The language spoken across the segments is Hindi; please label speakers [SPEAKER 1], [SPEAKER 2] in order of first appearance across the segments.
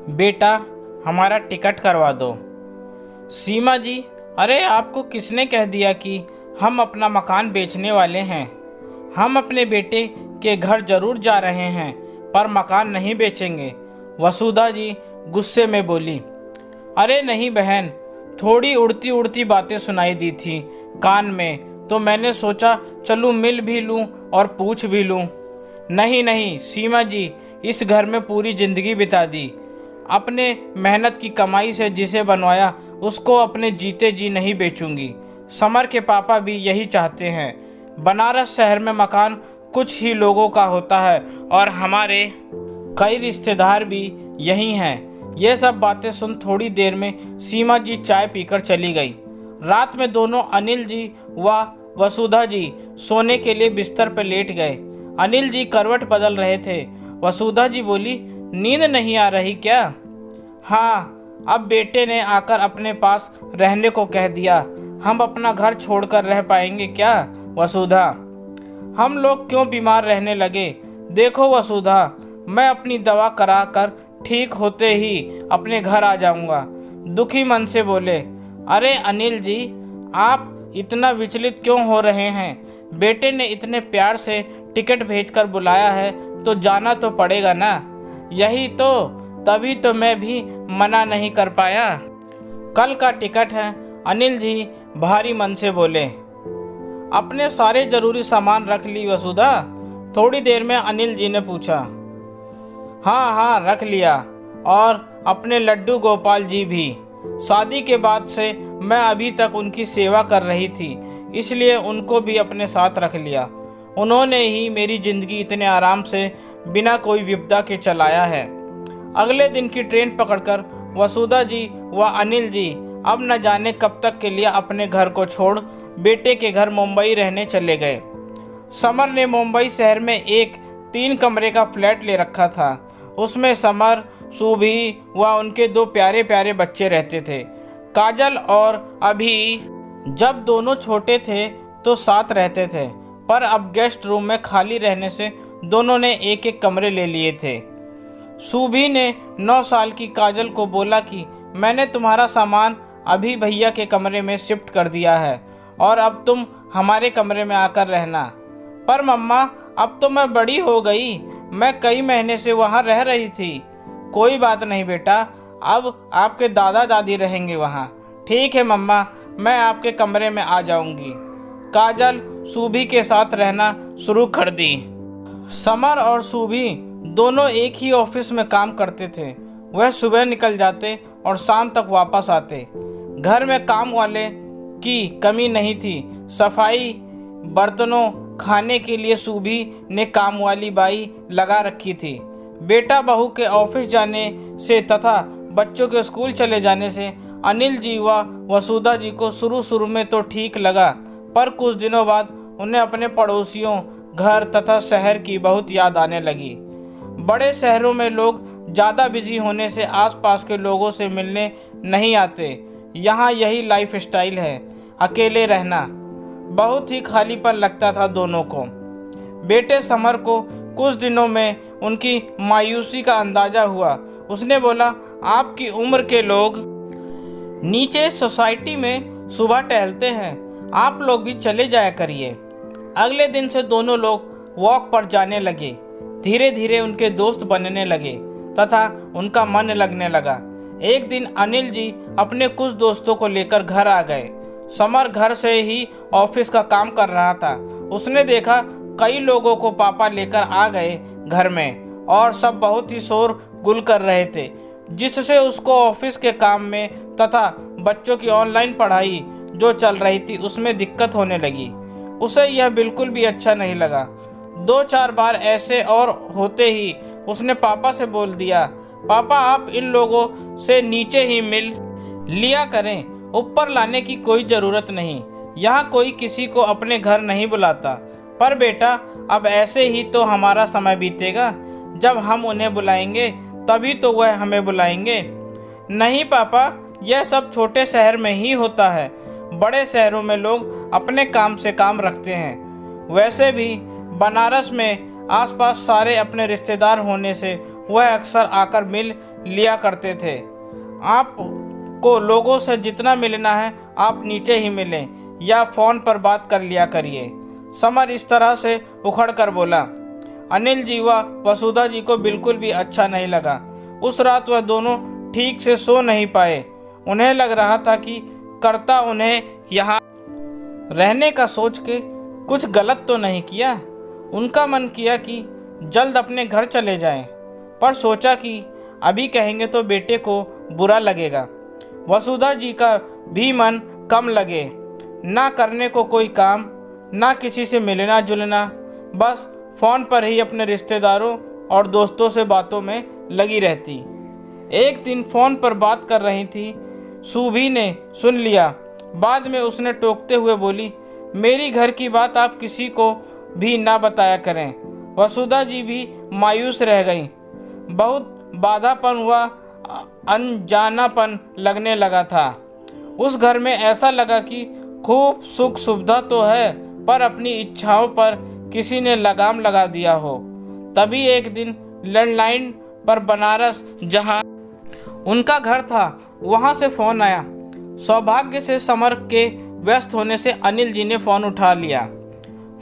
[SPEAKER 1] बेटा, हमारा टिकट करवा दो। सीमा जी, अरे आपको किसने कह दिया कि हम अपना मकान बेचने वाले हैं? हम अपने बेटे के घर जरूर जा रहे हैं, पर मकान नहीं बेचेंगे। वसुधा जी गुस्से में बोली। अरे नहीं बहन, थोड़ी उड़ती उड़ती बातें सुनाई दी थी कान में, तो मैंने सोचा चलूँ मिल भी लूँ और पूछ भी लूँ। नहीं नहीं सीमा जी, इस घर में पूरी ज़िंदगी बिता दी, अपने मेहनत की कमाई से जिसे बनवाया उसको अपने जीते जी नहीं बेचूंगी। समर के पापा भी यही चाहते हैं। बनारस शहर में मकान कुछ ही लोगों का होता है और हमारे कई रिश्तेदार भी यही हैं। ये सब बातें सुन थोड़ी देर में सीमा जी चाय पीकर चली गई। रात में दोनों अनिल जी व वसुधा जी सोने के लिए बिस्तर पर लेट गए। अनिल जी करवट बदल रहे थे। वसुधा जी बोली, नींद नहीं आ रही क्या? हाँ, अब बेटे ने आकर अपने पास रहने को कह दिया, हम अपना घर छोड़कर रह पाएंगे क्या वसुधा? हम लोग क्यों बीमार रहने लगे? देखो वसुधा, मैं अपनी दवा करा कर ठीक होते ही अपने घर आ जाऊंगा। दुखी मन से बोले। अरे अनिल जी, आप इतना विचलित क्यों हो रहे हैं? बेटे ने इतने प्यार से टिकट भेजकर बुलाया है तो जाना तो पड़ेगा ना। यही तो, तभी तो मैं भी मना नहीं कर पाया। कल का टिकट है, अनिल जी भारी मन से बोले। अपने सारे जरूरी सामान रख ली वसुधा? थोड़ी देर में अनिल जी ने पूछा। हाँ हाँ रख लिया, और अपने लड्डू गोपाल जी भी। शादी के बाद से मैं अभी तक उनकी सेवा कर रही थी, इसलिए उनको भी अपने साथ रख लिया। उन्होंने ही मेरी ज़िंदगी इतने आराम से बिना कोई विपदा के चलाया है। अगले दिन की ट्रेन पकड़कर वसुधा जी व अनिल जी अब न जाने कब तक के लिए अपने घर को छोड़ बेटे के घर मुंबई रहने चले गए। समर ने मुंबई शहर में एक 3 कमरे का फ्लैट ले रखा था। उसमें समर, सुभी व उनके 2 प्यारे प्यारे बच्चे रहते थे, काजल और अभी। जब दोनों छोटे थे तो साथ रहते थे, पर अब गेस्ट रूम में खाली रहने से दोनों ने एक एक कमरे ले लिए थे। सुभी ने 9 साल की काजल को बोला कि मैंने तुम्हारा सामान अभी भैया के कमरे में शिफ्ट कर दिया है और अब तुम हमारे कमरे में आकर रहना। पर मम्मा, अब तो मैं बड़ी हो गई, मैं कई महीने से वहाँ रह रही थी। कोई बात नहीं बेटा, अब आपके दादा दादी रहेंगे वहाँ। ठीक है मम्मा, मैं आपके कमरे में आ जाऊँगी। काजल सुभी के साथ रहना शुरू कर दी। समर और सुभी दोनों एक ही ऑफिस में काम करते थे। वह सुबह निकल जाते और शाम तक वापस आते। घर में काम वाले की कमी नहीं थी। सफाई, बर्तनों, खाने के लिए सुभी ने काम वाली बाई लगा रखी थी। बेटा बहू के ऑफिस जाने से तथा बच्चों के स्कूल चले जाने से अनिल जी व वसुधा जी को शुरू में तो ठीक लगा, पर कुछ दिनों बाद उन्हें अपने पड़ोसियों, घर तथा शहर की बहुत याद आने लगी। बड़े शहरों में लोग ज़्यादा बिजी होने से आसपास के लोगों से मिलने नहीं आते। यहाँ यही लाइफ स्टाइल है, अकेले रहना। बहुत ही खालीपन लगता था दोनों को। बेटे समर को कुछ दिनों में उनकी मायूसी का अंदाज़ा हुआ। उसने बोला, आपकी उम्र के लोग नीचे सोसाइटी में सुबह टहलते हैं, आप लोग भी चले जाया करिए। अगले दिन से दोनों लोग वॉक पर जाने लगे। धीरे धीरे उनके दोस्त बनने लगे तथा उनका मन लगने लगा। एक दिन अनिल जी अपने कुछ दोस्तों को लेकर घर आ गए। समर घर से ही ऑफिस का काम कर रहा था। उसने देखा कई लोगों को पापा लेकर आ गए घर में और सब बहुत ही शोर गुल कर रहे थे, जिससे उसको ऑफिस के काम में तथा बच्चों की ऑनलाइन पढ़ाई जो चल रही थी उसमें दिक्कत होने लगी। उसे यह बिल्कुल भी अच्छा नहीं लगा। 2-4 बार ऐसे और होते ही उसने पापा से बोल दिया, पापा आप इन लोगों से नीचे ही मिल लिया करें, ऊपर लाने की कोई ज़रूरत नहीं। यहाँ कोई किसी को अपने घर नहीं बुलाता। पर बेटा, अब ऐसे ही तो हमारा समय बीतेगा। जब हम उन्हें बुलाएंगे तभी तो वह हमें बुलाएंगे। नहीं पापा, यह सब छोटे शहर में ही होता है। बड़े शहरों में लोग अपने काम से काम रखते हैं। वैसे भी बनारस में आसपास सारे अपने रिश्तेदार होने से वह अक्सर आकर मिल लिया करते थे। आपको लोगों से जितना मिलना है आप नीचे ही मिलें या फ़ोन पर बात कर लिया करिए। समर इस तरह से उखड़ कर बोला। अनिल जी व वसुधा जी को बिल्कुल भी अच्छा नहीं लगा। उस रात वह दोनों ठीक से सो नहीं पाए। उन्हें लग रहा था कि कर्ता उन्हें यहाँ रहने का सोच के कुछ गलत तो नहीं किया। उनका मन किया कि जल्द अपने घर चले जाएं, पर सोचा कि अभी कहेंगे तो बेटे को बुरा लगेगा। वसुधा जी का भी मन कम लगे, ना करने को कोई काम, ना किसी से मिलना जुलना, बस फ़ोन पर ही अपने रिश्तेदारों और दोस्तों से बातों में लगी रहती। एक दिन फ़ोन पर बात कर रही थी, सुभी ने सुन लिया। बाद में उसने टोकते हुए बोली, मेरी घर की बात आप किसी को भी ना बताया करें। वसुधा जी भी मायूस रह गईं। बहुत बाधापन व अनजानापन लगने लगा था। उस घर में ऐसा लगा कि खूब सुख सुविधा तो है, पर अपनी इच्छाओं पर किसी ने लगाम लगा दिया हो। तभी एक दिन लैंडलाइन पर बनारस, जहां उनका घर था, वहां से फ़ोन आया। सौभाग्य से समर के व्यस्त होने से अनिल जी ने फ़ोन उठा लिया।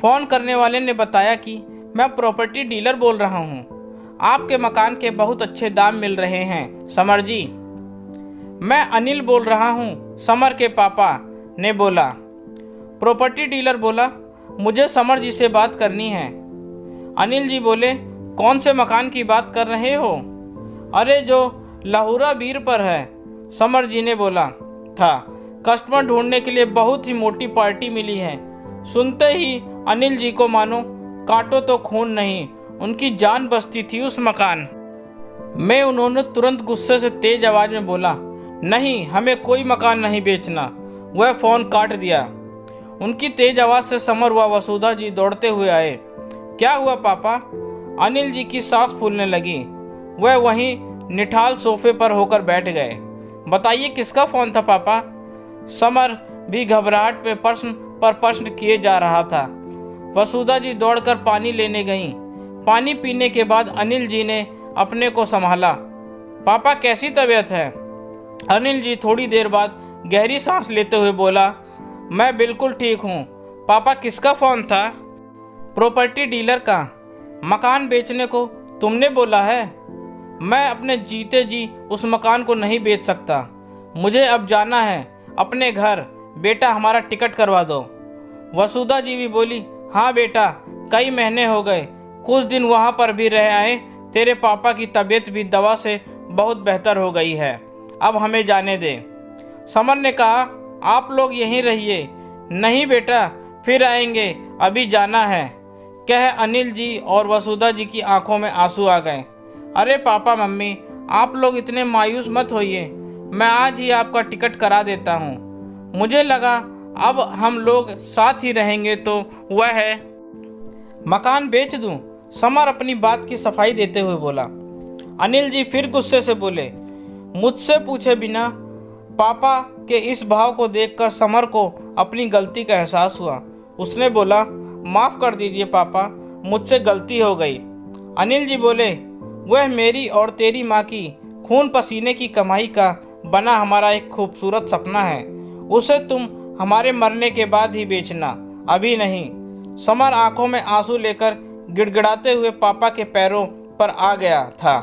[SPEAKER 1] फ़ोन करने वाले ने बताया कि मैं प्रॉपर्टी डीलर बोल रहा हूँ, आपके मकान के बहुत अच्छे दाम मिल रहे हैं समर जी। मैं अनिल बोल रहा हूँ, समर के पापा ने बोला। प्रॉपर्टी डीलर बोला, मुझे समर जी से बात करनी है। अनिल जी बोले, कौन से मकान की बात कर रहे हो? अरे जो लाहौरा बीर पर है, समर जी ने बोला था। कस्टमर ढूंढने के लिए बहुत ही मोटी पार्टी मिली है। सुनते ही अनिल जी को मानो काटो तो खून नहीं, उनकी जान बसती थी उस मकान में। उन्होंने तुरंत गुस्से से तेज आवाज में बोला, नहीं, हमें कोई मकान नहीं बेचना। वह फ़ोन काट दिया। उनकी तेज आवाज़ से समर व वसुधा जी दौड़ते हुए आए। क्या हुआ पापा? अनिल जी की सांस फूलने लगी। वह वहीं निठाल सोफे पर होकर बैठ गए। बताइए किसका फ़ोन था पापा? समर भी घबराहट में प्रश्न पर प्रश्न किए जा रहा था। वसुधा जी दौड़कर पानी लेने गईं। पानी पीने के बाद अनिल जी ने अपने को संभाला। पापा कैसी तबीयत है? अनिल जी थोड़ी देर बाद गहरी सांस लेते हुए बोला, मैं बिल्कुल ठीक हूँ। पापा किसका फ़ोन था? प्रॉपर्टी डीलर का। मकान बेचने को तुमने बोला है? मैं अपने जीते जी उस मकान को नहीं बेच सकता। मुझे अब जाना है अपने घर। बेटा हमारा टिकट करवा दो। वसुधा जी भी बोली, हाँ बेटा, कई महीने हो गए, कुछ दिन वहाँ पर भी रह आए। तेरे पापा की तबीयत भी दवा से बहुत बेहतर हो गई है, अब हमें जाने दे। समर ने कहा, आप लोग यहीं रहिए। नहीं बेटा, फिर आएंगे, अभी जाना है, कह अनिल जी और वसुधा जी की आंखों में आंसू आ गए। अरे पापा मम्मी, आप लोग इतने मायूस मत होइए, मैं आज ही आपका टिकट करा देता हूँ। मुझे लगा अब हम लोग साथ ही रहेंगे तो वह है मकान बेच दूँ। समर अपनी बात की सफाई देते हुए बोला। अनिल जी फिर गुस्से से बोले, मुझसे पूछे बिना पापा के इस भाव को देखकर समर को अपनी गलती का एहसास हुआ। उसने बोला, माफ़ कर दीजिए पापा, मुझसे गलती हो गई। अनिल जी बोले, वह मेरी और तेरी माँ की खून पसीने की कमाई का बना हमारा एक खूबसूरत सपना है। उसे तुम हमारे मरने के बाद ही बेचना, अभी नहीं। समर आंखों में आंसू लेकर गिड़गिड़ाते हुए पापा के पैरों पर आ गया था।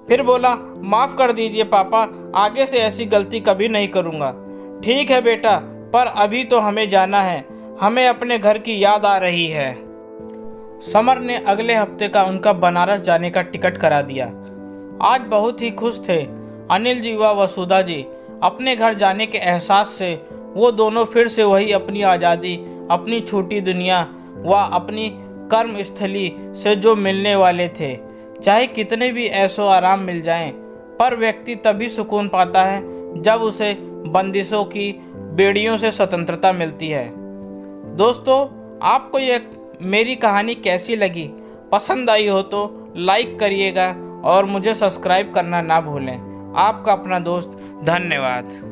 [SPEAKER 1] फिर बोला, माफ़ कर दीजिए पापा, आगे से ऐसी गलती कभी नहीं करूँगा। ठीक है बेटा, पर अभी तो हमें जाना है, हमें अपने घर की याद आ रही है। समर ने अगले हफ्ते का उनका बनारस जाने का टिकट करा दिया। आज बहुत ही खुश थे अनिल जी व वसुधा जी। अपने घर जाने के एहसास से वो दोनों फिर से वही अपनी आज़ादी, अपनी छोटी दुनिया व अपनी कर्मस्थली से जो मिलने वाले थे। चाहे कितने भी ऐशो आराम मिल जाएं, पर व्यक्ति तभी सुकून पाता है जब उसे बंदिशों की बेड़ियों से स्वतंत्रता मिलती है। दोस्तों, आपको ये मेरी कहानी कैसी लगी? पसंद आई हो तो लाइक करिएगा और मुझे सब्सक्राइब करना ना भूलें। आपका अपना दोस्त, धन्यवाद।